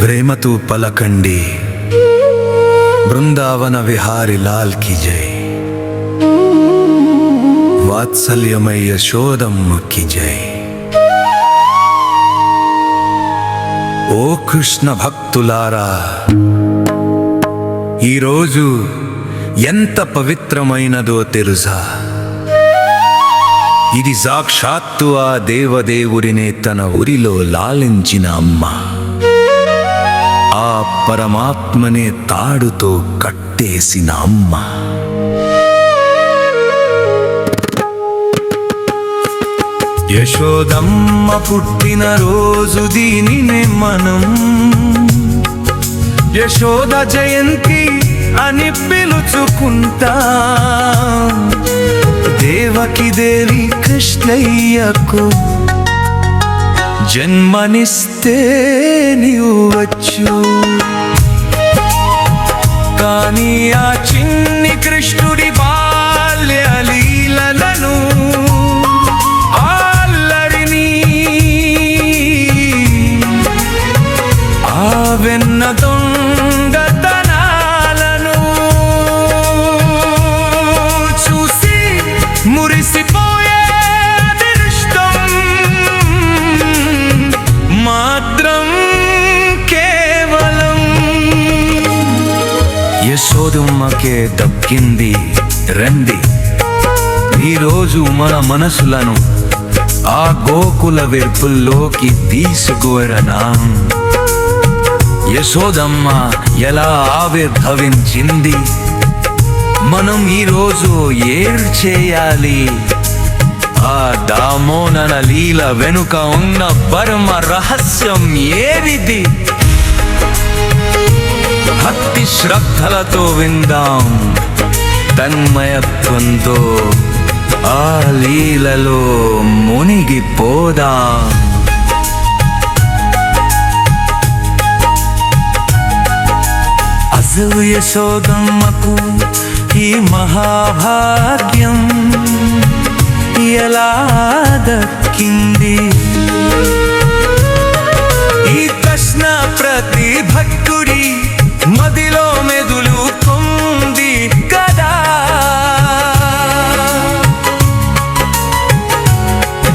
ప్రేమతో పలకండి బృందావన విహారి లాల్ కి జై, వాత్సల్యమై యశోదమ్మ కి జై. ఓ కృష్ణ భక్తులారా, ఈరోజు ఎంత పవిత్రమైనదో తెలుసా? ఇది సాక్షాత్తు ఆ దేవదేవుడినే తన ఊరిలో లాలించిన అమ్మ, ఆ పరమాత్మనే తాడుతో కట్టేసిన అమ్మ. యశోదమ్మ పుట్టిన రోజు దీనినే మనం యశోద జయంతి అని పిలుచుకుంటాం. దేవకి దేవి కృష్ణయ్యకు జన్మనిస్తే నీవచ్చు, కానీ ఆ చిన్ని కృష్ణుడి బాల్య లీలలను వెన్న దొంగతనాలను చూసి మురిసిపోయే అదృష్టం మాత్రం కేవలం యశోదమ్మకే దక్కింది. రండి, ఈరోజు మన మనసులను ఆ గోకుల వెర్పుల్లోకి తీసుకువెడదాం. యశోదమ్మ ఎలా ఆవిర్భవించింది, మనం ఈరోజు ఏం చేయాలి, ఆ దామోదర లీల వెనుక ఉన్న పరమ రహస్యం ఏమిటి? భక్తి శ్రద్ధలతో విందాం, తన్మయత్వంతో ఆ లీలలో మునిగిపోదాం. యశోదమ్మకు ఈ మహాభాగ్యం ఎలా దక్కింది? ఈ ప్రశ్న ప్రతి భక్తుడి మదిలో మెదులుతుంది కదా.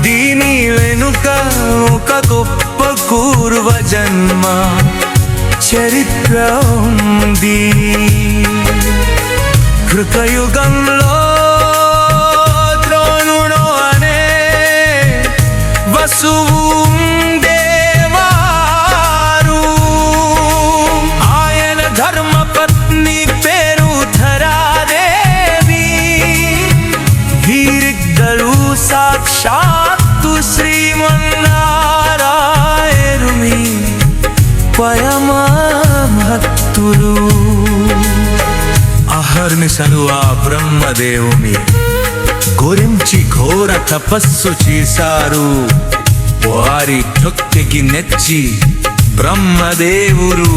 దీని వెనుక ఒక గొప్ప పూర్వజన్మ చరిత్ర ఉంది. కృతయుగంలో ద్రోణుడు అనే వసువు ఉండేవారు, ఆయన ధర్మపత్ని పేరు ధరాదేవి. వీరిద్దరూ సాక్షాత్తు శ్రీమన్నారాయణుని పరమ భక్తులు. అహర్నిశలు ఆ బ్రహ్మదేవుని గురించి ఘోర తపస్సు చేశారు. వారి భక్తికి నెచ్చి బ్రహ్మదేవుడు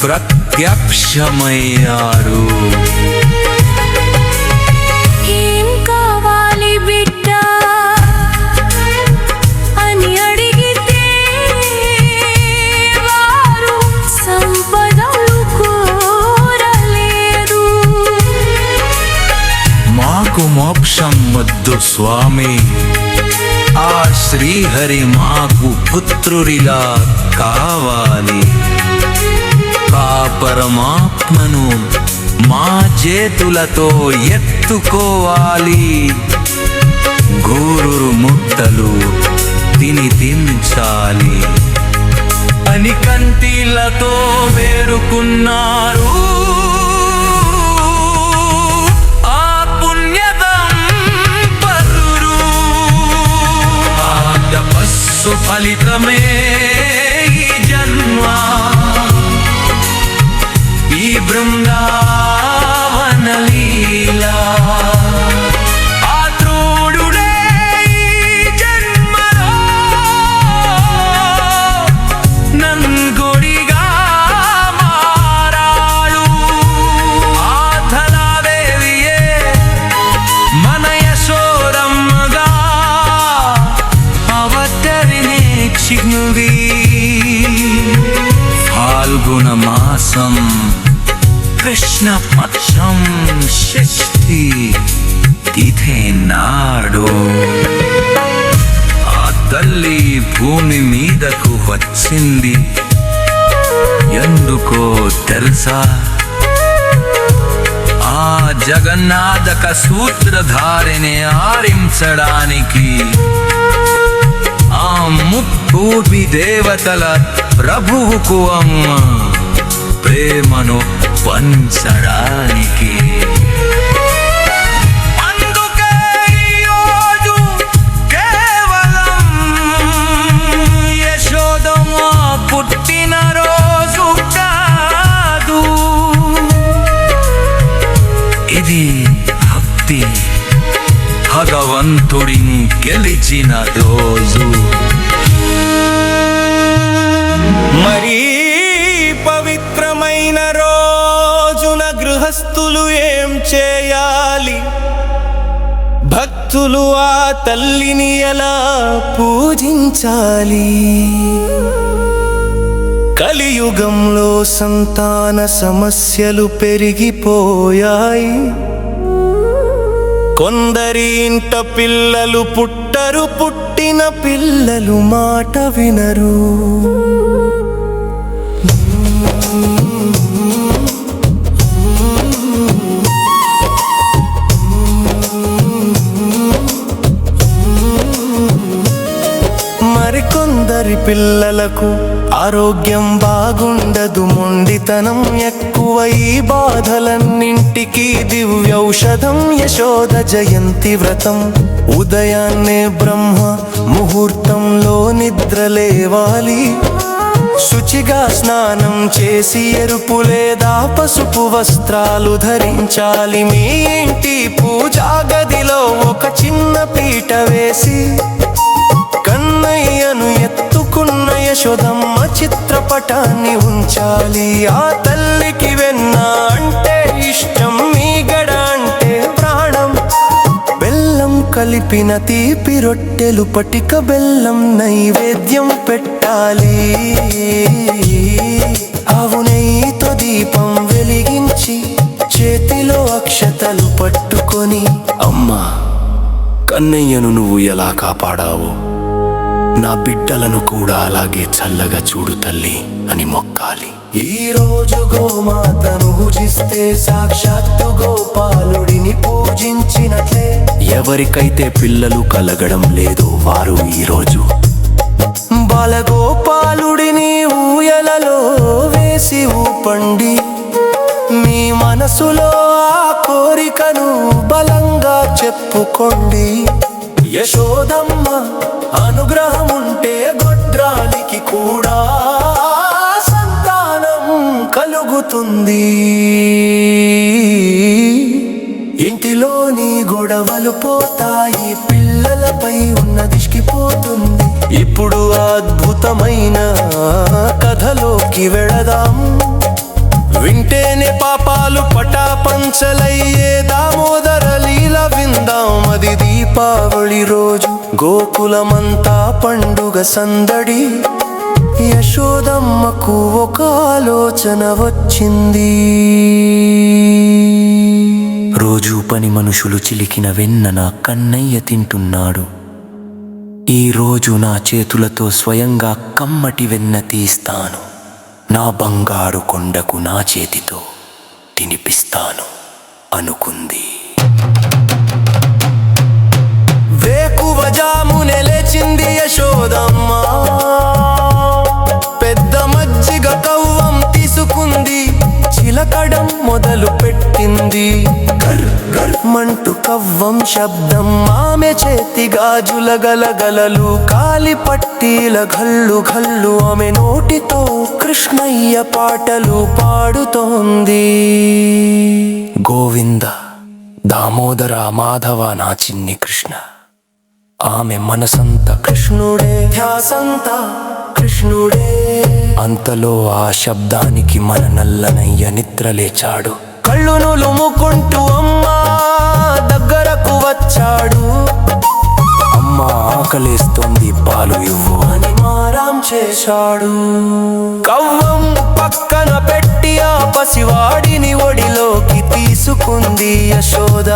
ప్రత్యక్షమయ్యారు. మోక్షం వద్దు స్వామి, ఆ శ్రీహరి మాకు పుత్రుడిలా కావాలి. ఆ పరమాత్మను మా చేతులతో ఎత్తుకోవాలి. గోరు ముట్టలు తినిపించాలి అని కంటిలతో వేరుకున్నారు. ఫలితమే ఈ జన్మ, ఈ బృందావన లీలా. ఆ త్రోడుడే ఈ జన్మలో నంగొడిగా మారాడు. ఆథలాదేవియే మన యశోదమ్మగా చిహ్నువి. ఫాల్గుణ మాసం కృష్ణ పక్షం షష్ఠి తిథి నాడు ఆ తల్లి భూమి మీదకు వచ్చింది. ఎందుకో తెలుసా? ఆ జగన్నాథక సూత్రధారిని ఆరించడానికి, ఆ ముక్కోటి దేవతల ప్రభువుకు అమ్మ ప్రేమను పంచడానికి. అందుకే ఈరోజు కేవలం యశోదమ్మ పుట్టినరోజు కాదు, ఇది భక్తి భగవంతుడిని గెలిచిన రోజు. మరీ పవిత్రమైన రోజున గృహస్థులు ఏం చేయాలి? భక్తులు ఆ తల్లిని ఎలా పూజించాలి? కలియుగంలో సంతాన సమస్యలు పెరిగిపోయాయి. కొందరి ఇంట పిల్లలు పుట్టరు, పుట్టిన పిల్లలు మాట వినరు. మరికొందరి పిల్లలకు ఆరోగ్యం బాగుండదు, మొండితనం ఎక్కువ. ఈ బాధలన్నింటికీ దివ్యౌషధం యశోద జయంతి వ్రతం. ఉదయాన్నే బ్రహ్మ ముహూర్తంలో నిద్రలేవాలి. శుచిగా స్నానం చేసి ఎరుపు లేదా పసుపు వస్త్రాలు ధరించాలి. మీ ఇంటి పూజా గదిలో ఒక చిన్న పీట వేసి కన్నయ్యను ఎత్తుకున్న యశోదమ్మ చిత్రపటాన్ని ఉంచాలి. ఆ తల్లికి వెన్న అంటే ఇష్టం, మీగడ అంటే ప్రాణం. బెల్లం కలిపిన తీపి రొట్టెలు, పటిక బెల్లం నైవేద్యం పెట్టాలి. ఆవు నెయ్యితో దీపం వెలిగించి చేతిలో అక్షతలు పట్టుకొని, అమ్మా కన్నయ్యను నువ్వు ఎలా కాపాడావు, నా బిడ్డలను కూడా అలాగే చల్లగా చూడు తల్లి అని మొక్కాలి. ఈ రోజు గోమాతను పూజిస్తే సాక్షాత్తు గోపాలుడిని పూజించినట్లే. ఎవరికైతే పిల్లలు కలగడం లేదో వారు ఈరోజు బాలగోపాలుడిని ఊయలలో వేసి ఊపండి. మీ మనసులో ఆ కోరికను బలంగా చెప్పుకోండి. యశోదమ్మ అనుగ్రహం ఉంటే గొడ్రాలికి కూడా సంతానం కలుగుతుంది. ఇంటిలోని గొడవలు పోతాయి, పిల్లలపై ఉన్న దిష్టి పోతుంది. ఇప్పుడు అద్భుతమైన కథలోకి వెళదాం. వింటేనే పాపాలు పటాపంచలయ్యే దామోదర లీల విందాం. అది దీపావళి రోజు గోకులమంతా పండుగ సందడి. యశోదమ్మకు ఒక ఆలోచన వచ్చింది. రోజు పని మనుషులు చిలికిన వెన్న నా కన్నయ్య తింటున్నాడు. ఈ రోజు నా చేతులతో స్వయంగా కమ్మటి వెన్న తీస్తాను. నా బంగారు కొండకు నా చేతితో తినిపిస్తాను అనుకుంది. వేకువజామునే లేచింది యశోదమ్మ. పెద్ద మజ్జిగ కవ్వం తీసుకుంది, చిలకడం మొదలు పెట్టింది. మంటు కవ్వం శబ్దం, ఆమె చేతి గాజుల గలగలలు, కాలి పట్టీల ఘల్లు ఘల్లు. ఆమె నోటితో కృష్ణయ్య పాటలు పాడుతోంది. గోవింద దామోదర మాధవ నా చిన్ని కృష్ణ. ఆమె మనసంతా కృష్ణుడే, ధ్యాసంతా కృష్ణుడే. అంతలో ఆ శబ్దానికి మన నల్లనయ్య నిద్రలేచాడు. కళ్ళు నులుముకుంటూ అమ్మా దగ్గరకు వచ్చాడు. అమ్మ అమ్మ ఆకలేస్తోంది పాలు ఇవ్వు అని మారాం చేశాడు. కవ్వం పక్కన పెట్టి ఆ పసివాడిని ఒడిలోకి తీసుకుంది యశోద.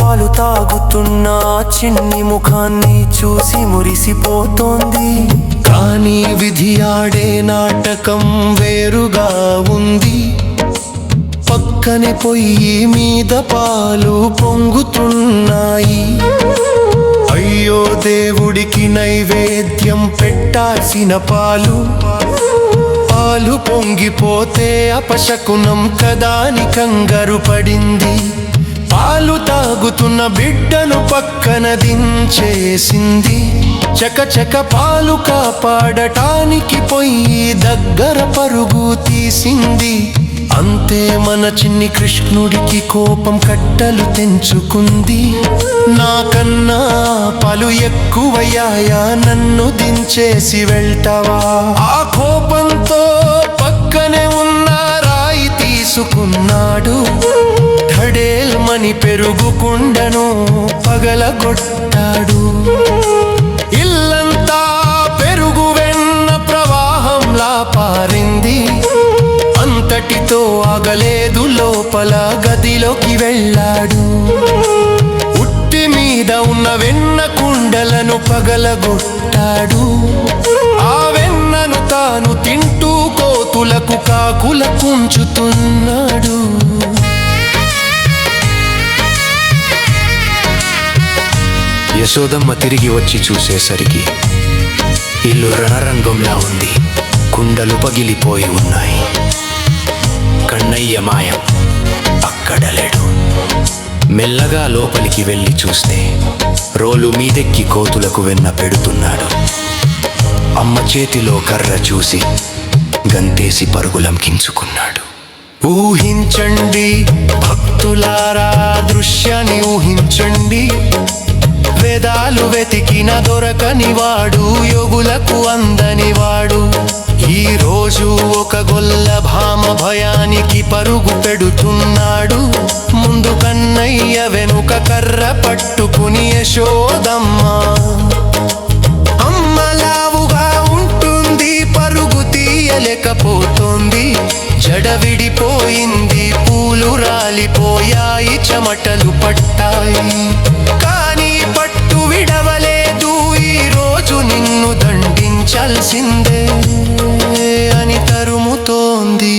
పాలు తాగుతున్న చిన్ని ముఖాన్ని చూసి మురిసిపోతోంది. కానీ విధి ఆడే నాటకం వేరుగా ఉంది. పక్కనే పొయ్యి మీద పాలు పొంగుతున్నాయి. అయ్యో దేవుడికి నైవేద్యం పెట్టాల్సిన పాలు పొంగిపోతే అపశకునం కదా అని కంగారు పడింది. పాలు తాగుతున్న బిడ్డను పక్కన దించేసింది. చకచక పాలు కాపాడటానికి పొయ్యి దగ్గర పరుగు తీసింది. అంతే మన చిన్ని కృష్ణుడికి కోపం కట్టలు తెంచుకుంది. నాకన్నా పాలు ఎక్కువయ్యాయా, నన్ను దించేసి వెళ్తావా? ఆ కోపంతో పక్కనే ఉన్న రాయి తీసుకున్నాడు. ధడేల్మని పెరుగు కుండను పగలగొట్టాడు. ఇల్లంతా పెరుగు వెన్న ప్రవాహంలా పారింది. అంతటితో ఆగలేదు, లోపల గదిలోకి వెళ్ళాడు. ఉట్టి మీద ఉన్న వెన్న కుండలను పగలగొట్టాడు. ఆ వెన్నను తాను తింటూ కోతులకు కాకులకు ఉంచుతున్నాడు. యశోదమ్మ తిరిగి వచ్చి చూసేసరికి ఇల్లు రణరంగంలా ఉంది. కుండలు పగిలిపోయి ఉన్నాయి. కన్నయ్య మాయం, అక్కడ లేడు. మెల్లగా లోపలికి వెళ్ళి చూస్తే రోలు మీదెక్కి కోతులకు వెన్న పెడుతున్నాడు. అమ్మ చేతిలో కర్ర చూసి గంతేసి పరుగులంకించుకున్నాడు. ఊహించండి భక్తులారా, దృశ్యాన్ని ఊహించండి. వేదాలు వెతికిన దొరకని వాడు, యోగులకు అందని వాడు, ఈ రోజు ఒక గొల్ల భామ భయానికి పరుగు పెడుతున్నాడు. ముందు కన్నయ్య, వెనుక కర్ర పట్టుకుని యశోదమ్మ. అమ్మలావుగా ఉంటుంది, పరుగు తీయలేకపోతోంది. జడ విడిపోయింది, పూలు రాలిపోయాయి, చెమటలు పట్టాయి. కానీ పట్టు విడవలేదు, ఈ రోజు నిన్ను దండించాల్సిందే అని తరుముతోంది.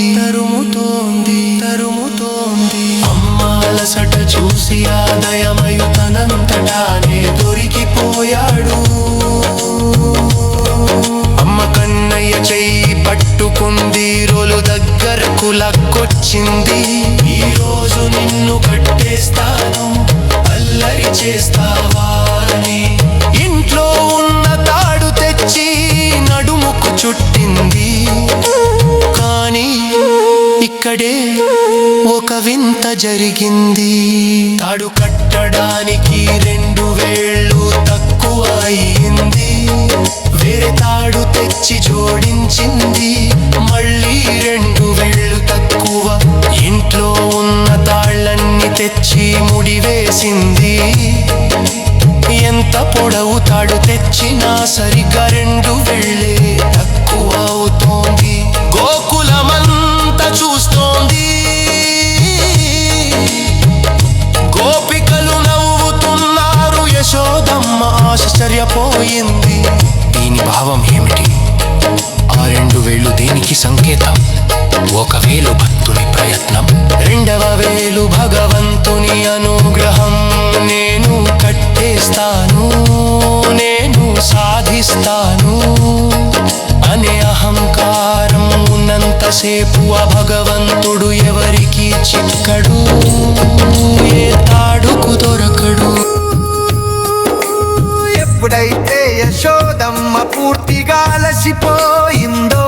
అమ్మ అలసట చూసి ఆదయమయు తనంతటానే దొరికిపోయాడు. అమ్మ కన్నయ్య చెయ్యి పట్టుకుంది, రోలు దగ్గరకు లక్కొచ్చింది. ఈ రోజు నిన్ను కట్టేస్తాను, అల్లరి చేస్తావా అని ఇంట్లో ఉన్న తాడు తెచ్చి నడుముకు చుట్టింది. కానీ ఇక్కడే ఒక వింత జరిగింది. తాడు కట్టడానికి 2 వేళ్ళు తక్కువ అయింది. వేరే తాడు తెచ్చి జోడించింది, మళ్ళీ 2 వేళ్ళు తక్కువ. ఇంట్లో ఉన్న తాళ్ళన్ని తెచ్చి ముడివేసింది. ఎంత పొడవు తాడు తెచ్చినా సరిగ్గా 2 వేళ్ళే తక్కువ అవుతోంది. గోకులమంతా చూస్తోంది. గోపికలు నవ్వుతున్నారు. యశోదమ్మ ఆశ్చర్యపోయింది. దీని భావం ఏమిటి? ఆ 2 వేళ్ళు దేనికి సంకేతం? 1 వేలు భక్తుని ప్రయత్నం, 2వ వేలు భగవంతుని అనుగ్రహం. నేను కట్టేస్తాను, నేను సాధిస్తాను అనే అహంకారం ఉన్నంతసేపు ఆ భగవంతుడు ఎవరికి చిక్కడు, ఏ తాడుకు దొరకడు. ఎప్పుడైతే యశోదమ్మ పూర్తిగా అలసిపోయిందో,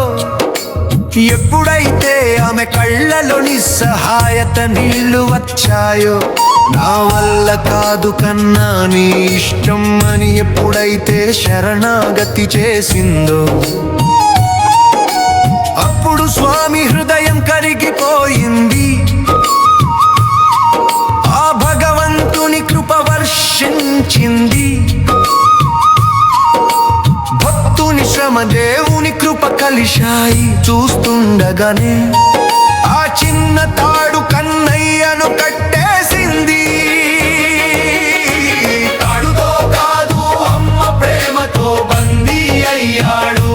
ఎప్పుడైతే ఆమె కళ్ళలో నిస్సహాయత నీళ్లు వచ్చాయో, నా వల్ల కాదు కన్నా నీ ఇష్టం అని ఎప్పుడైతే శరణాగతి చేసిందో, అప్పుడు స్వామి హృదయం కరిగిపోయింది. ఆ భగవంతుని కృప వర్షించింది. భక్తుని శ్రమ దేవుని కృప కలిశాయి. చూస్తుండగానే ఆ చిన్న తాడు కన్నయ్యను కట్టేసింది. తాడుతో కాదు అమ్మ ప్రేమతో బందీ అయ్యాడు.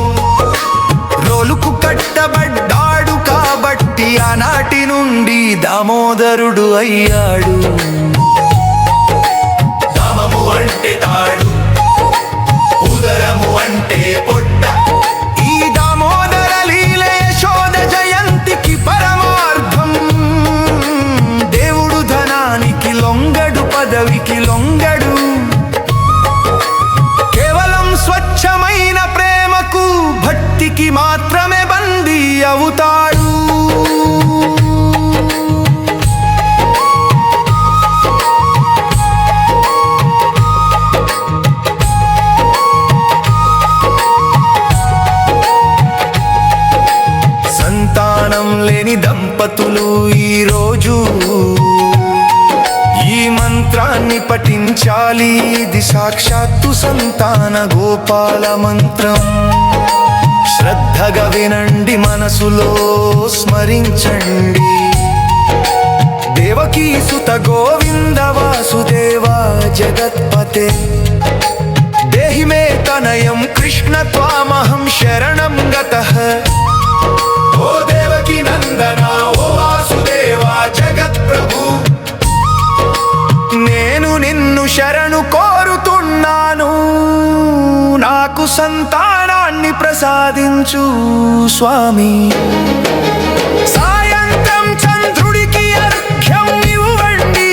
రోలుకు కట్టబడ్డాడు కాబట్టి ఆనాటి నుండి దామోదరుడు అయ్యాడు. దామము అంటే తాడు, ఉదరము అంటే పొట్ట. ఈ దామోదర లీల యశోద జయంతికి పరమార్థం. దేవుడు ధనానికి లొంగడు, పదవికి లొంగడు. కేవలం స్వచ్ఛమైన ప్రేమకు భక్తికి మాత్రమే బందీ అవుతాడు. సంతానం లేని దంపతులు ఈరోజు ఈ మంత్రాన్ని పఠించాలి. ఇది సాక్షాత్తు సంతాన గోపాల మంత్రం. శ్రద్ధగా వినండి, మనసులో స్మరించండి. దేవకీ సుత గోవింద వాసుదేవ జగత్పతే. దేహి మే తనయం కృష్ణ త్వామహం శరణం గతః. ఓ దేవకీ నందన ఓ వాసుదేవ జగత్ ప్రభు, నేను నిన్ను శరణు కోరుతున్నాను. నాకు సంతానాన్ని ప్రసాదించు స్వామి. సాయంత్రం చంద్రుడికి అర్ఘ్యం ఇవ్వండి.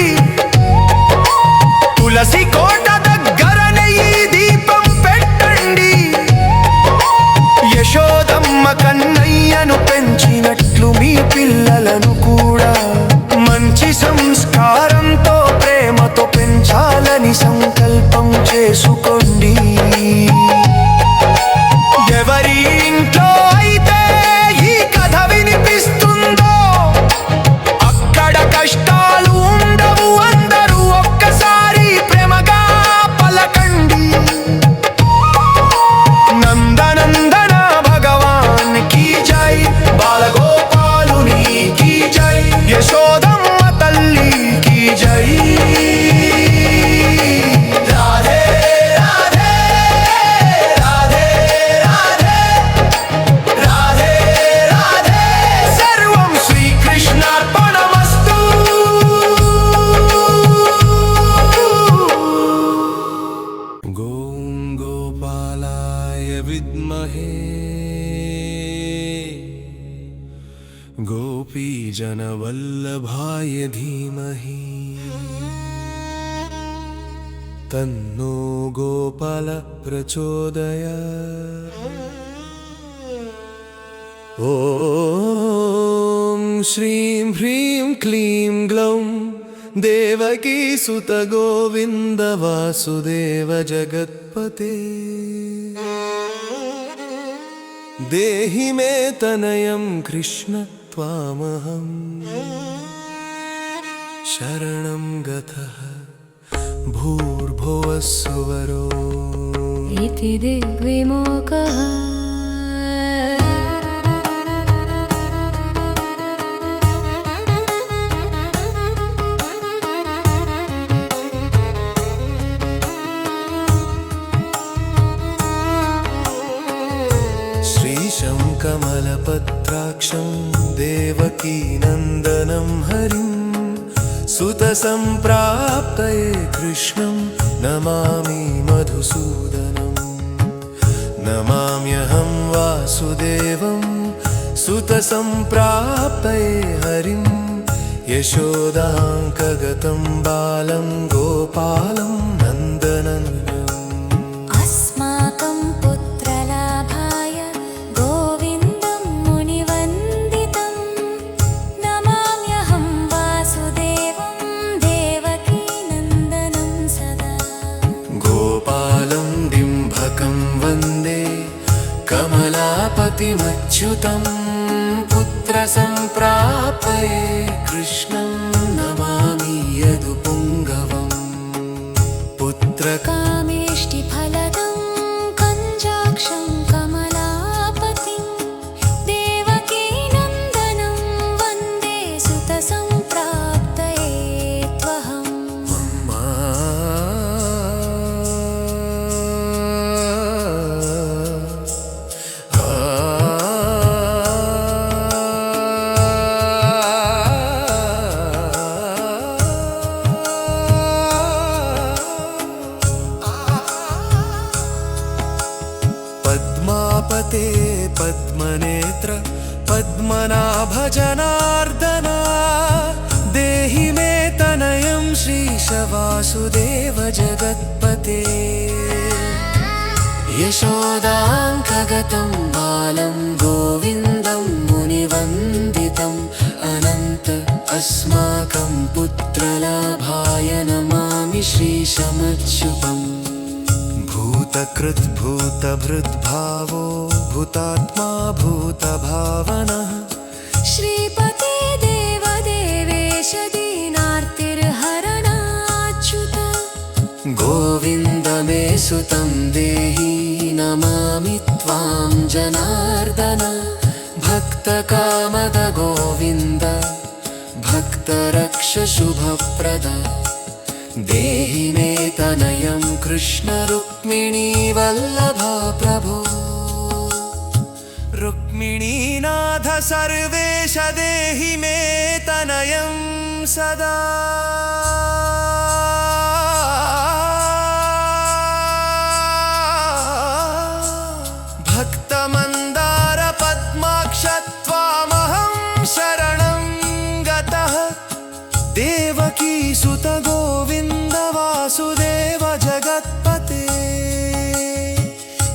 తులసి కోట దగ్గరనే ఈ దీపం పెట్టండి. యశోదమ్మ కన్నయ్యను పెంచినట్లు మీ పిల్లలను కూడా మంచి సంస్కారంతో ప్రేమతో పెంచాలని సంకల్పం చేసుకోండి. ఎవరి ఇంట్లో అయితే ఈ కథ వినిపిస్తుందో అక్కడ కష్టాలు ఉండవు. అందరూ ఒక్కసారి ప్రేమగా పలకండి. నందనందన భగవాన్ కీ జై, బాలగోపాలుని కీ జై, యశోదమ్మ తల్లి కీ జై. రాధే రాధే రాధే రాధే రాధే రాధే. సర్వం శ్రీకృష్ణార్పణమస్తు. గోం గోపాలాయ విద్మహే గోపీజనవల్లభాయ ధీమహి తన్నో గోపాల ప్రచోదయాత్. ఓం శ్రీం హ్రీం క్లీం గ్లౌం దేవకీ సుత గోవింద వాసుదేవ జగత్పతే. దేహి మే తనయం కృష్ణ త్వామహం శరణం గతః. భూర్భువః సువరో इति दिग्विमोकः. श्रीशं कमलपत्राक्षं देवकी नन्दनं हरिं सुतसम्प्राप्तये कृष्णं नमामि मधुसूदनं. नमाम्यहं वासुदेवं सुतसम्प्राप्तये हरिं यशोदाङ्कगतं बालं गोपालं नन्दनन्दनम्. अस्माकं पुत्रलाभाय गोविन्दं मुनिवन्दितं. नमाम्यहं वासुदेवं देवकीनन्दनं सदा. गोपालं डिम्भकं वन्दे कमलापतिमच्युतं. पुत्रसम्प्राप्तये कृष्णं नमामि यदुपुङ्गवम्. कामेष्टिफलदं कञ्जाक्षं कमलापतिं देवकीनन्दनं वन्दे सुतसम्प्राप्तये त्वहम् पद्मापते पद्मनेत्र पद्मनाभ जनार्दना देहि मे तनयं श्रीश वासुदेव जगत्पते यशोदाङ्कगतं बालं गोविन्दं मुनिवन्दितम् अनन्त अस्माकं पुत्रलाभाय नमामि श्रीशमच्युतम् भूतकृत् भूतभृद्भावो भूतात्मा भूतभावनः श्रीपते देवदेवेश दीनार्तिर्हरणाच्युत गोविन्द मे सुतं देहि नमामि त्वां जनार्दन भक्तकामद गोविन्द भक्तरक्ष शुभप्रद देहि मे तनयं कृष्ण रुक्मिणी वल्लभा प्रभो रुक्मिणीनाथ सर्वेश देहि मे तनयं सदा भक्तमन्दार पद्माक्ष त्वामहं शरणं गतः देवकी सुत गोविन्द वासुदेव जगत्पते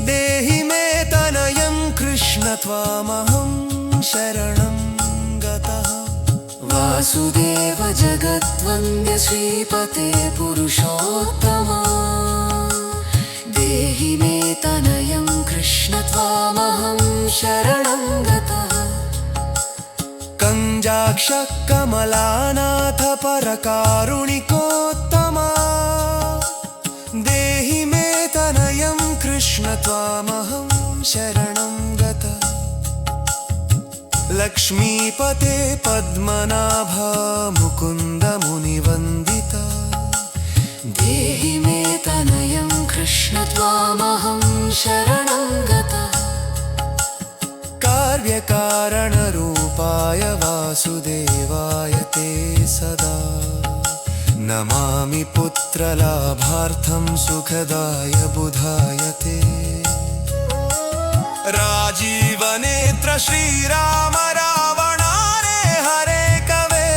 देहि मे तनयं कृष्ण त्वामहं शरणं गतः वासुदेव जगद्वन्द्य श्रीपते पुरुषोत्तमा देहि मे तनयं कृष्ण त्वामहं शरणं गतः कञ्जाक्ष कमलानाथ परकारुणिकोत्तमा देहि मे तनयं कृष्ण त्वामहं शरणं गतः लक्ष्मीपते पद्मनाभ मुकुन्द मुनिवन्दिता देहि मे तनयं कृष्ण त्वामहं शरणं गतः कार्यकारणरूपाय वासुदेवाय ते सदा नमामि पुत्रलाभार्थं सुखदाय बुधाय ते राजीवनेत्र श्रीराम रावणारे हरे कवे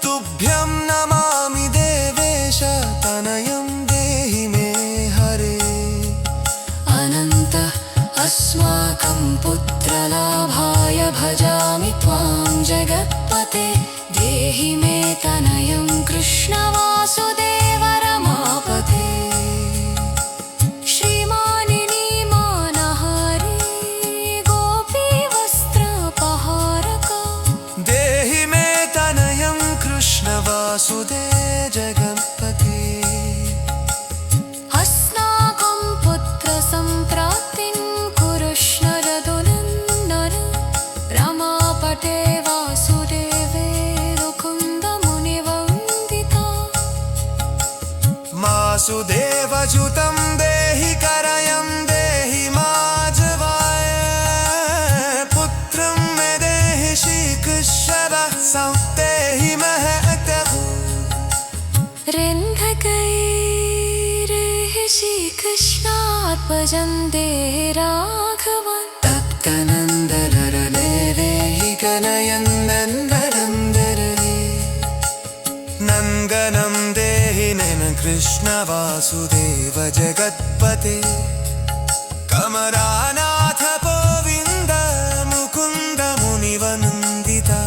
तुभ्यं नमामि देवेश तनयं देहि मे हरे अनन्त अस्माकं पुत्रलाभाय भजामि त्वां जगत्पते देहि मे तनयं कृष्ण वासुदेव रमापते श्रीमानिनी मानहारी गोपीवस्त्रपहारका देहि मे तनयं कृष्ण वासुदेव जगत्पते अस्माकं पुत्रसम्प्राप्तिं कुरुष्व रघुनन्दन रमापते वासुदेवे रुकुन्द मुनिवन्दिता वासुदेवजुतं देहि करयं देहि माजवाय पुत्रं मे देहि श्रीकृष्ण देहि महतः रिन्धकैर्हि श्रीकृष्णात्मजं देहि राघवन् तप्तनन्दनरने देहि कनयन्दन्दरन्दरे नन्दनं देहि नन कृष्ण वासुदेव जगत्पते कमलानाथ गोविन्द मुकुन्द मुनिवन्दिता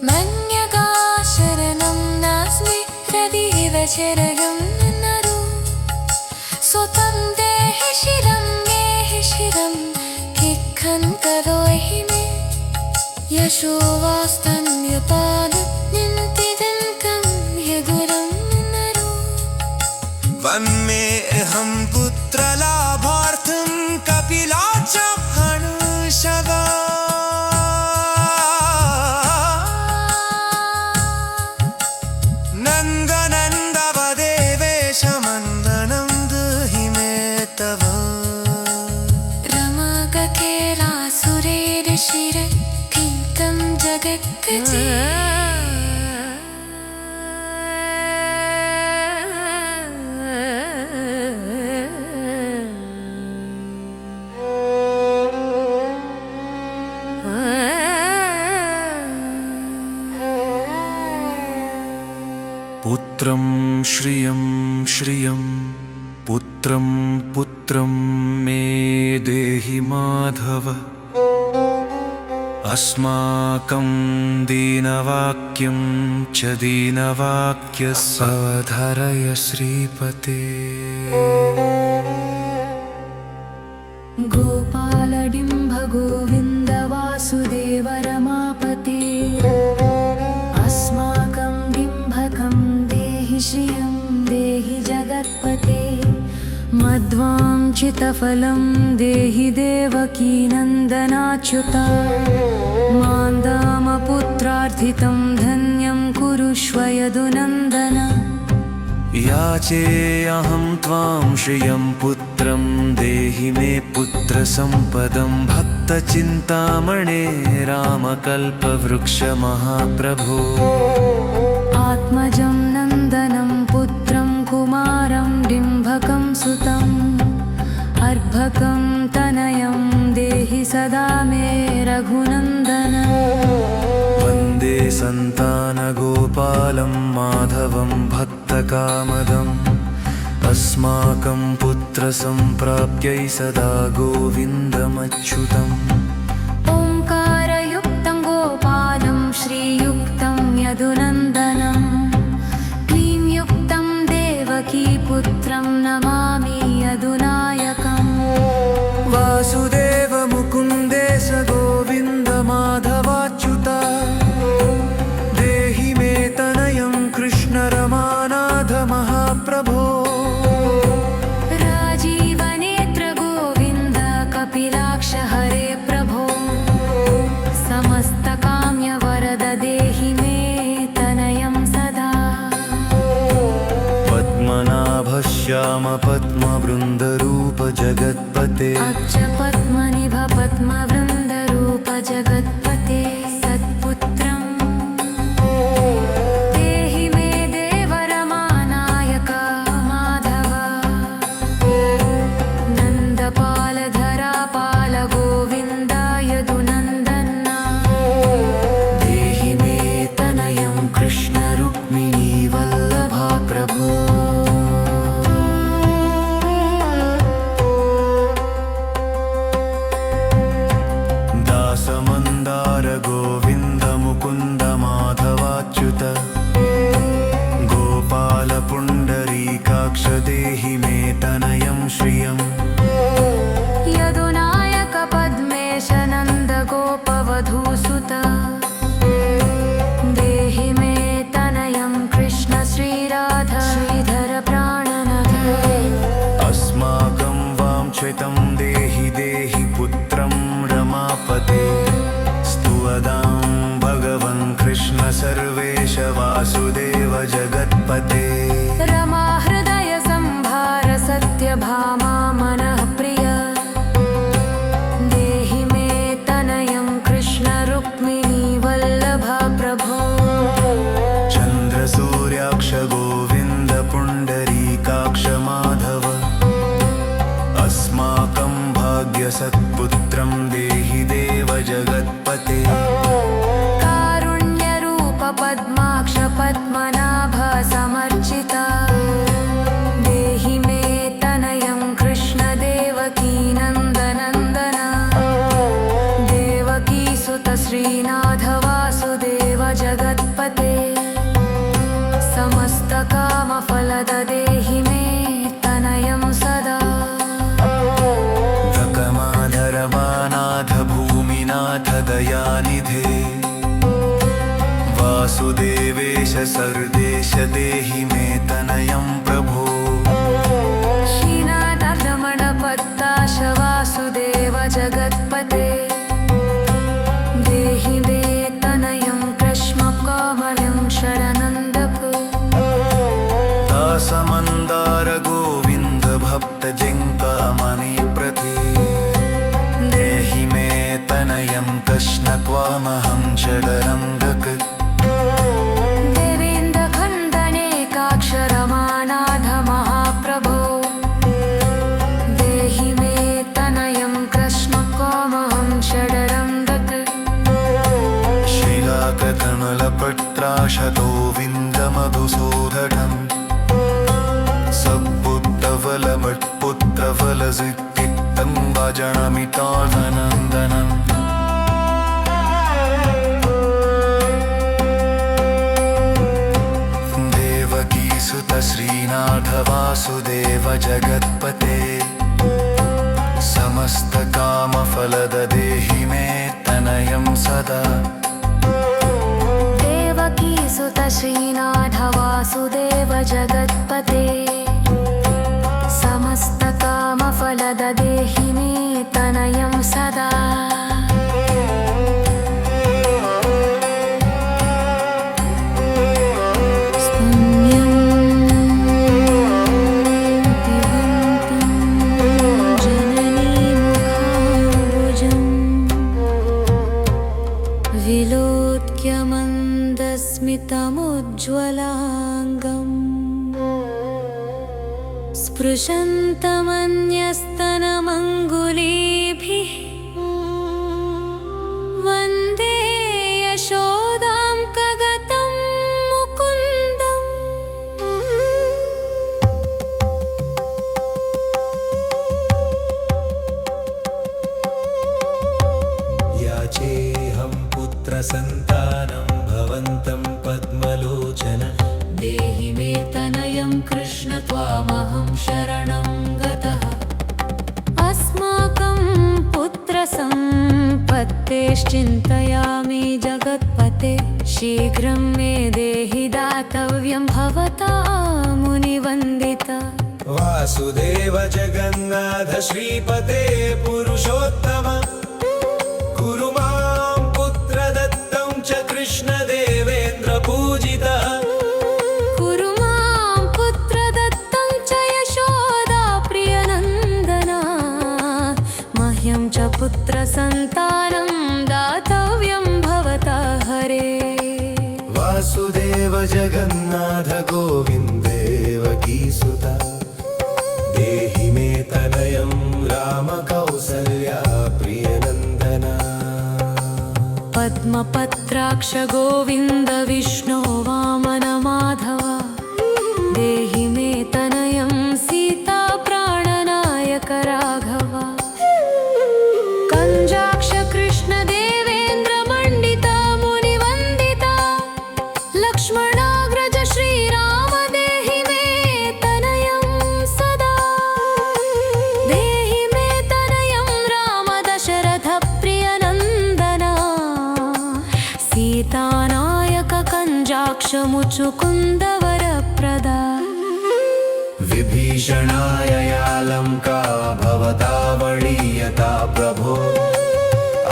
मन्यगा शरणं नास्मि रविव शरणं नरो सुतं देहि शिरं किक्खं करोहि मे यशो वास्तन्यपाद निन्तिदन्तं ह्यगुरं नरो वन्मे अहं पुत्रलाभार्थं कपिलाच हनुषगा नन्दनन्दवदेवेशमन्दनं देहि मे तव रमागकेलासुरेरशिर किं जगत्कजे पुत्रं श्रियं श्रियं पुत्रं पुत्रं मे देहि माधव अस्माकं दीनवाक्यं च दीनवाक्यसवधरय श्रीपते गोपालडिम्ब गोविन्द वासुदेव रमापते अस्माकं डिम्भकं देहि श्रियं देहि जगत्पते मध्वाञ्छितफलं देहि देवकीनन्दनाच्युता मान्दामपुत्रार्थितं धन्यं कुरुष्व यदुनन्दन याचेऽहं त्वां श्रियं पुत्रं देहि मे पुत्रसम्पदं भक्तचिन्तामणे रामकल्पवृक्ष महाप्रभो आत्मजं नन्दनं पुत्रं कुमारं डिम्भकं सुतम् अर्भकं तनयं देहि सदा मे रघुनन्दन वन्दे सन्तानगोपालं माधवं भक्तकामदम् अस्माकं पुत्रसम्प्राप्यै सदा गोविन्दमच्युतम् ओङ्कारयुक्तं गोपालं श्रीयुक्तं यदुनन्दनं क्लींयुक्तं देवकीपुत्रं नमामि यदुनायकम् वासुदेव मुकुन्देश गोविन्द माधवाच्युता देहि मे तनयं कृष्ण रमानाथ महाप्रभो राजीवनेत्र गोविन्द कपिलाक्ष हरे प्रभो समस्तकाम्यवरद देहि मे तनयं सदा पद्मनाभश्याम पद्मवृन्दरूप जगत्पते अब्ज पद्मनिभ पद्मवृन्दरूप जगत्पते सत्पुत्रं देहि मे देव रमानायक माधव नन्दपालधरापाल गोविन्द यदुनन्दन देहि मे तनयं कृष्ण रुक्मिणी वल्लभा प्रभो दासमन्दार गोविन्द मुकुन्द माधवाच्युत गोपाल पुण्डरीकाक्ष देहि मे तनयं श्रियम् यदुनायक पद्मेश नन्द गोपवधूसुत देहि मे तनयं कृष्ण श्रीराध श्रीधर प्राणनथ अस्माकं वाञ्छितं देहि देहि पुत्रं रमापते स्तुवदां भगवन् कृष्ण सर्वेश वासुदेव जगत्पते रमाहृदय संभार सत्यभामा मनः प्रिय देहि मे तनयं कृष्ण रुक्मिणी वल्लभा प्रभो चन्द्रसूर्याक्ष गोविन्द पुण्डरीकाक्ष माधव अस्माकं भाग्यसत्पुत्रं देहि देव जगत्पते कारुण्यरूप पद्माक्ष पद्मनाभ समर्चिता देहि मे तनयं कृष्ण देवकीनन्दनन्दन देवकीसुत श्रीनाथ वासुदेव जगत्पते समस्तकामफलद देहि मे तनयं सदा धकमाधरवानाथ भूमिनाथ दयानिधे वासुदेवेश सर्देश देहि मे तनयं प्रभो कृष्ण त्वामहं षडरङ्गक देवेन्द्रखण्डनेकाक्षरमानाथ महाप्रभो देहि मे तनयं कृष्ण त्वामहं षडरङ्गक श्रीलाककमलपत्राशतो विन्दमधुसूदनम् सद्बुद्धफलमत्पुत्रफलसिद्धिक्तं भजनमितानन्दनम् देवकीसुत श्रीनाथ वासुदेव जगत्पते समस्तकामफलद देहि मे तनयं सदा देवकीसुत श्रीनाथ वासुदेव जगत्पते समस्तकामफलद देहि मे तनयं सदा स्तन्यं पिबन्तीं जननीमुखाम्बुजम् विलोक्य मन्दस्मितमुज्ज्वलाङ्गम् स्पृशन्तमन्यस्तनमङ्गुलीभिः वन्दे यशोदां कगतं मुकुन्दम् याचेऽहं पुत्रसन्तानं भवन्तं पद्मलोचन देहि मे तनयं कृष्ण त्वामहं शरणं गतः अस्माकं पुत्रसम्पत्तेश्चिन्तयामि जगत्पते शीघ्रं मे देहि दातव्यं भवता मुनिवन्दिता वासुदेव जगन्नाथ श्रीपते पुरुषोत्तम कुरु मां पुत्रदत्तं च कृष्णदेवेन्द्र पूजितः कुरु मां पुत्रदत्तं च यशोदा प्रियनन्दना मह्यं च पुत्रसन्तानं दातव्यं भवता हरे वासुदेव जगन्नाथ गोविन्देवकीसुता देहि मे तनयं रामकौसल्या प्रियनन्दना पद्मपत्राक्ष गोविन्द विष्णो वामन माधव देहि मे तनयं सीता प्राणनायक राघव कञ्जाक्ष कृष्ण देवेन्द्र मण्डिता मुनिवन्दिता लक्ष्मणाग्रज श्रीराम देहि मे तनयं सदा देहि मे तनयं राम दशरथ प्रियनन्दना सीतानायक कञ्जाक्ष मुचुकुन्द वरप्रदा विभीषणाय यालङ्का भवता वरीयता प्रभो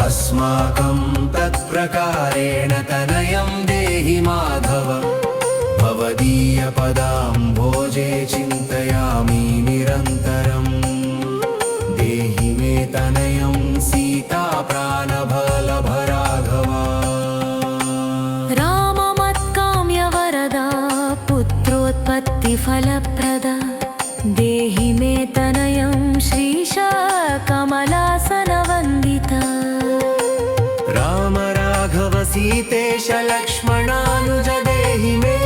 अस्माकं तत्प्रकारेण तनयं देहि माधव भवदीयपदाम्भोजे चिन्तयामि निरन्तरम् देहि मे तनयं सीता प्राणबलभ राघव राममत्काम्यवरदा पुत्रोत्पत्तिफलप्रदा देहि मे तनयं श्रीश कमलासनवन्दिता राम राघव सीतेश लक्ष्मणानुज देहि मे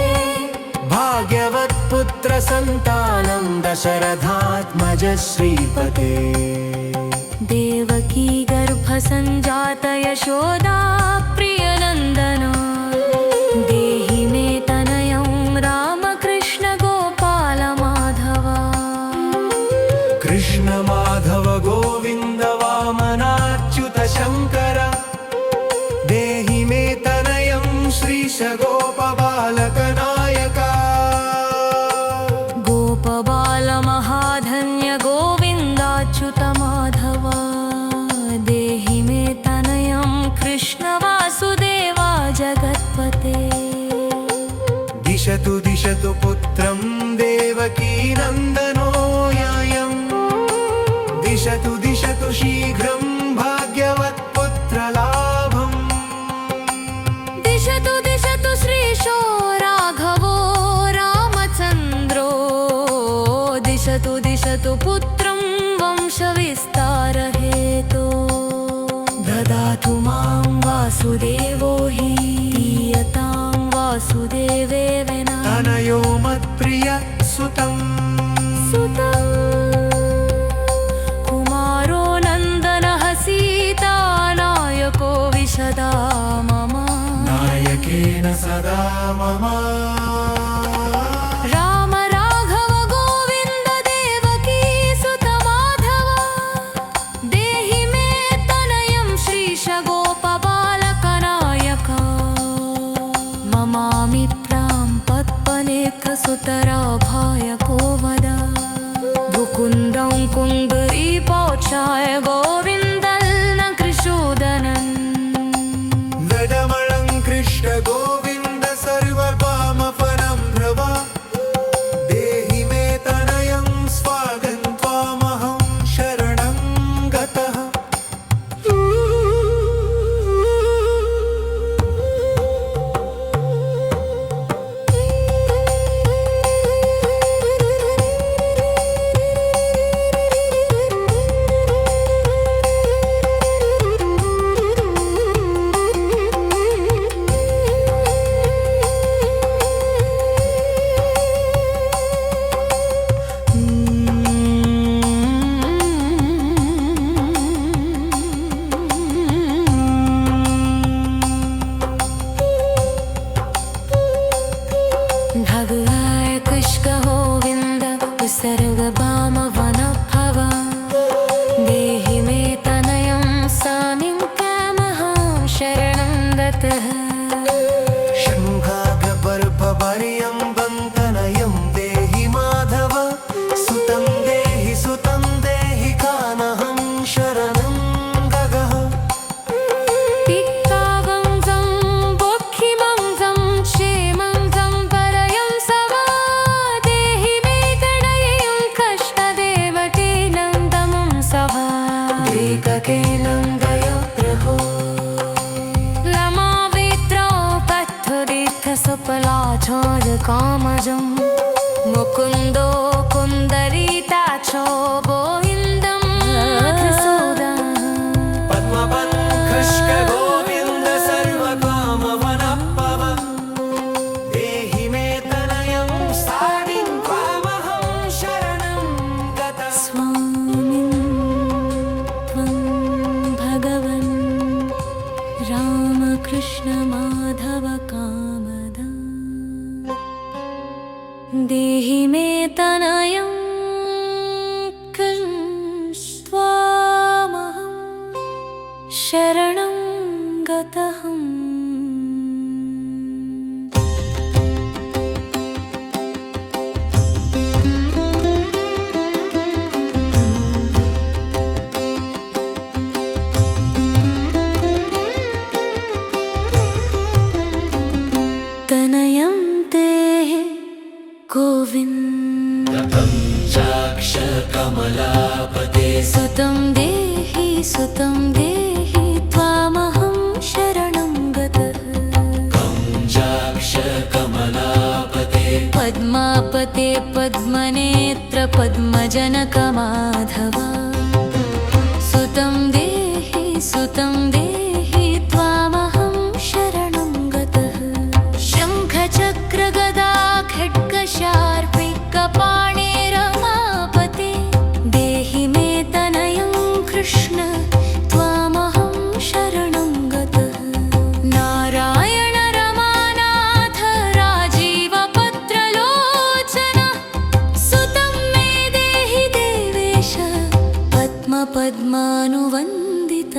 भाग्यवत्पुत्रसन्तानं दशरथात्मज श्रीपते देवकी गर्भसञ्जात यशोदा प्रियनन्दना देहि मे तनयं रामकृष्ण गोपाल माधव कृष्ण माधव गोविन्द वामनाच्युत शङ्कर देहि मे तनयं श्रीश गोपबालकनायका गोपबाल महाधन्य गोविन्दाच्युत माधव देहि मे तनयं कृष्ण वासुदेवा जगत्पते दिशतु दिशतु पुत्रं देवकी नन्दनोऽयम् दिशतु दिशतु शीघ्रं भाग्यवत्पुत्रलाभ मां वासुदेवो हि दीयतां वासुदेवेन तनयो मत्प्रिय सुतम् कुमारो नन्दनः सीतानायको विशदा मम नायकेन सदा मम राम राघव गोविन्द देवकी सुत माधव देहि मे तनयं श्रीश गोपबालकनायक ममामि प्रां पद्मनेत्रसुतराभाय को वद मुकुन्दं कुन्दरीपोक्षाय गोविन्दल्न कृशोदनन् वेदमलं कृष्ण गोविन्द सर्वकामफलं भ्रव देहि मे तनयं स्वागं त्वामहं शरणं गतः भगवाय कृष्ण गोविन्द विसर्ग वाम वन भव देहि मे तनयं स्वामिं कामहं शरणं गतः शङ्खाग्रपर्पवर्यं वन्दनयं देहि माधव सुतं देहि कानहं शरणं गगः पित्तावंसं बोक्खिमंसं क्षेमंसं परयं सवा देहि मे तनयं कृष्णदेवकी नन्दनं सभा देवकी नन्दय प्रभो सुपलाचार कामजं मुकुन्दो कुन्दरिताक्षो गोविन्दं पद्मपङ्कष्क गोविन्द सर्वकामवनप्पव देहि मे तनयं स्वामिं त्वामहं शरणं गतः स्वामिन् त्वं भगवन् रामकृष्ण माधव कामद देहि मे तनयं त्वामहं शरणं गतः तनयं देहि गोविन्द कमलापते सुतं देहि त्वामहं शरणं गतः कमलापते पद्मापते पद्मनेत्र पद्मजनक माधव सुतं देहि त्वामहं शरणं गतः शङ्खचक्र गदा खड्गशार्पिकपाणे रमापते देहि मे तनयं कृष्ण त्वामहं शरणं गतः नारायण रमानाथ राजीवपत्रलोचन सुतं मे देहि देवेश पद्मपद्मानुवन्दित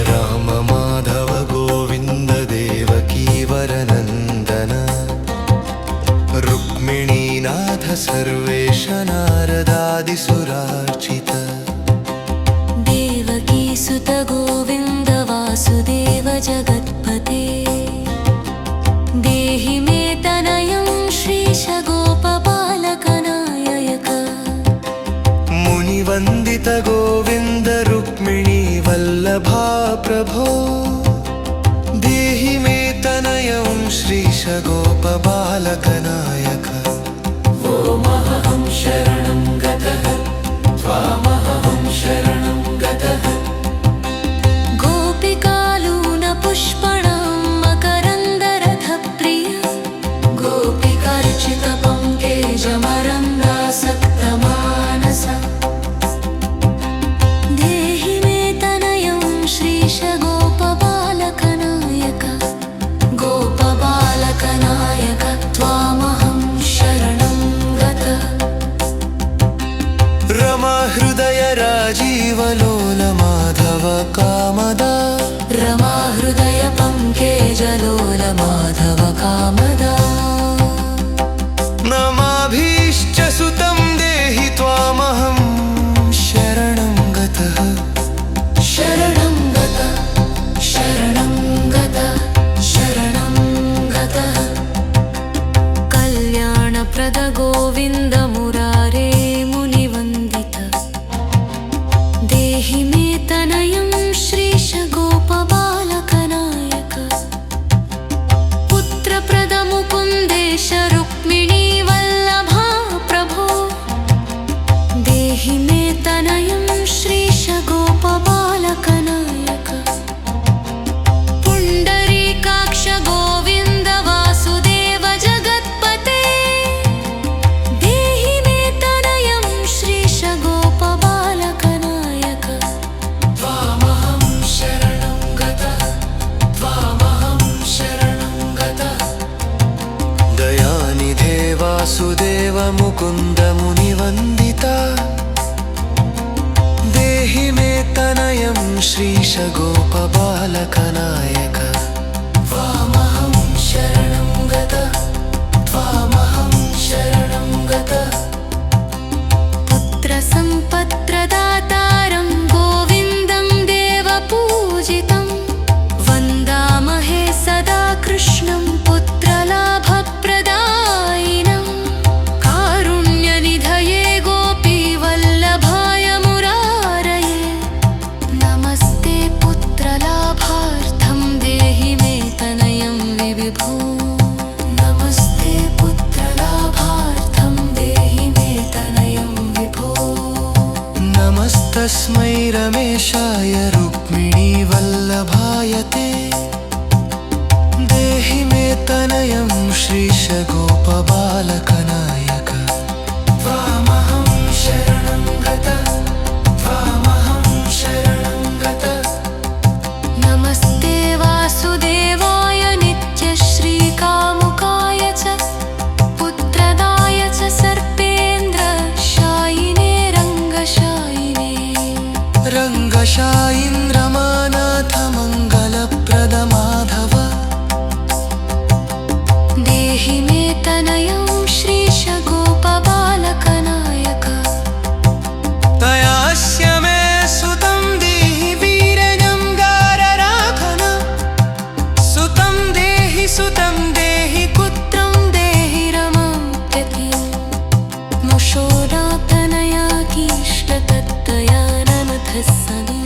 राम माधव गोविन्द देवकी वरनन्दन रुक्मिणीनाथ सर्वेश नारदादिसुरार्चित देवकी सुत गोविन्द वासुदेव जगत्पते देहि मे तनयं श्रीश गोपबालकनायक मुनिवन्दित गोविन्द रुक्मिणी वल्लभा प्रभो देहि मे तनयं श्रीश गोपबालकनायक ओमहं शरणं राजीवलोल माधव कामदा रमा हृदय पङ्केजलोल माधव कामदा नमाभीश्च सुतं देहि त्वामहं शरणं गतः शरणं गतः शरणं गतः शरणं गतः कल्याणप्रद गोविन्द मुरारे मुनिवन्दित देहि मे तनयं श्रीश गोपबालकनायक पुत्रप्रद मुकुन्देश रुक्मिणी वल्लभा प्रभो देहि मे तनयं श्रीश गोपबालकनायक पुण्डरीकाक्ष गोविन्द वासुदेव जगत्पते देहि मे तनयं श्रीश गोपबालकनायक त्वामहं शरणं गतः त्वामहं शरणं गतः दयानिधे वासुदेव मुकुन्द मुनिवन्दिता देहि मे तनयं श्रीश गोपबालकनायक त्वामहं शरणं गतः त्वामहं शरणं गतः पुत्रसम्पत्प्रदातारं गोविन्दं देवपूजितं वन्दामहे सदा कृष्णं पुत्रलाभप्रदायिनं कारुण्यनिधये गोपीवल्लभाय मुरारये नमस्ते पुत्रलाभार्थं देहि मे तनयं विविभो नमस्ते पुत्रलाभार्थं देहि मे तनयं विभो नमस्तस्मै रमेशाय रुक्मिणी वल्लभाय ते देहि मे तनयं श्रीश गोपबालकनायक त्वामहं शरणं गतः त्वामहं शरणं गतः नमस्ते वासुदेवाय नित्यश्रीकामुकाय च पुत्रदाय च सर्पेन्द्रशायिने रङ्गशायिने रङ्गशायीन्द्रमानाथ मङ्गलप्रद माधव देहि मे तनयं श्रीश गोपबालकनायक तयास्य मे सुतं देहि वीरजङ्गारराखन सुतं देहि पुत्रं देहि रमां प्रति मुषोडातनयाकीष्टतत्तयाननथः सदि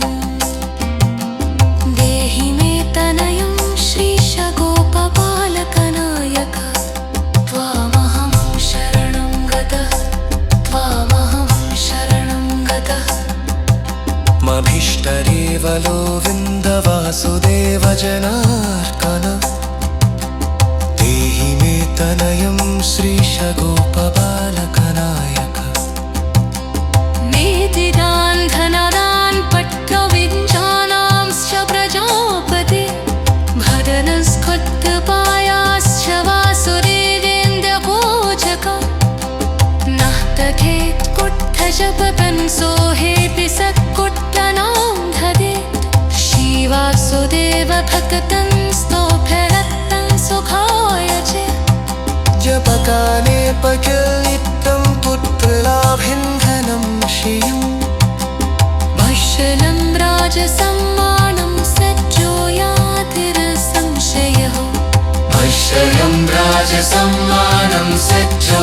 देहि मे तनयं श्रीश गोपबालकनायक त्वामहं शरणं गतः त्वामहं शरणं गतः मभीष्टरेवलो विन्दवासुदेव जनार्दन देहि मे तनयं श्रीश गोपबालकनायक मेदिदान् धनदान् पट्टविञ्चानांश्च प्रजापते भदनस्खुद्धपायाश्च वासुदेवेन्द्रपूजक नः तथेत् कुट्ठजपकंसो हेऽपि सत्कुट्टनां धदेत् श्रीवासुदेव भक्तं स्तोभरत्तं सुखाय च जपकाने पकिलितं पुत्रलाभिन्धनं श्रियम् वत्सलं राजसम्मानं सज्जो यातिरसंशयः वत्सलं राजसम्मानं सज्जो